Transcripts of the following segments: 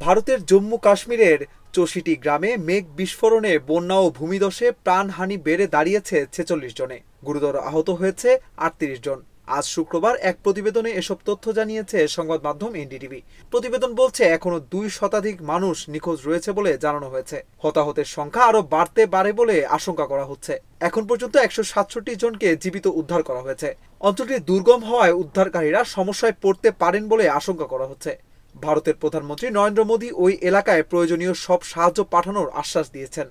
ভারতের জম্মু কাশ্মীরের চৌষট্টি গ্রামে মেঘ বিস্ফোরণে বন্যা ও ভূমিধসে প্রাণহানি বেড়ে দাঁড়িয়েছে ৪৬ জনে, গুরুতর আহত হয়েছে ৩৮ জন। আজ শুক্রবার এক প্রতিবেদনে এসব তথ্য জানিয়েছে সংবাদ মাধ্যম এনডিটিভি। প্রতিবেদন বলছে এখনো ২ শতাধিক মানুষ নিখোঁজ রয়েছে বলে জানানো হয়েছে। হতাহতের সংখ্যা আরো বাড়তে পারে বলে আশঙ্কা করা হচ্ছে। এখন পর্যন্ত ১৬৭ জনকে জীবিত উদ্ধার করা হয়েছে। অঞ্চলটি দুর্গম হওয়ায় উদ্ধারকারীরা সমস্যায় পড়তে পারেন বলে আশঙ্কা করা হচ্ছে। ভারতের প্রধানমন্ত্রী নরেন্দ্র মোদী ওই এলাকায় প্রয়োজনীয় সব সাহায্য পাঠানোর আশ্বাস দিয়েছেন।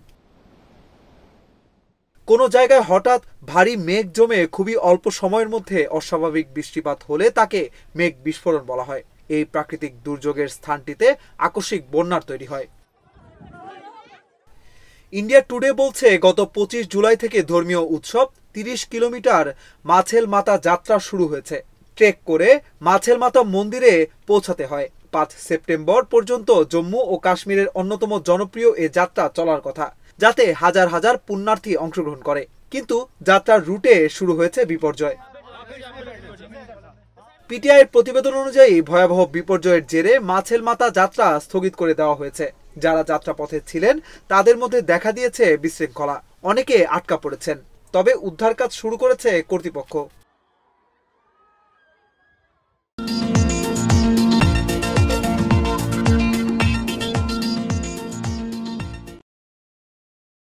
কোনো জায়গায় হঠাৎ ভারী মেঘ জমে খুবই অল্প সময়ের মধ্যে অস্বাভাবিক বৃষ্টিপাত হলে তাকে মেঘ বিস্ফোরণ বলা হয়। এই প্রাকৃতিক দুর্যোগের স্থানটিতে আকস্মিক বন্যার তৈরি হয়। ইন্ডিয়া টুডে বলছে গত ২৫ জুলাই থেকে ধর্মীয় উৎসব ৩০ কিলোমিটার মাছেল মাতা যাত্রা শুরু হয়েছে। ট্রেক করে মাছেল মাতা মন্দিরে পৌঁছাতে হয়। ৫ সেপ্টেম্বর পর্যন্ত জম্মু ও কাশ্মীরের অন্যতম জনপ্রিয় এ যাত্রা চলার কথা, যাতে হাজার হাজার পুণ্যার্থী অংশগ্রহণ করে। কিন্তু যাত্রার রুটে শুরু হয়েছে বিপর্যয়। পিটিআইয়ের প্রতিবেদন অনুযায়ী ভয়াবহ বিপর্যয়ের জেরে মাছেল মাতা যাত্রা স্থগিত করে দেওয়া হয়েছে। যারা যাত্রাপথে ছিলেন তাদের মধ্যে দেখা দিয়েছে বিশৃঙ্খলা, অনেকে আটকা পড়েছেন। তবে উদ্ধার কাজ শুরু করেছে কর্তৃপক্ষ।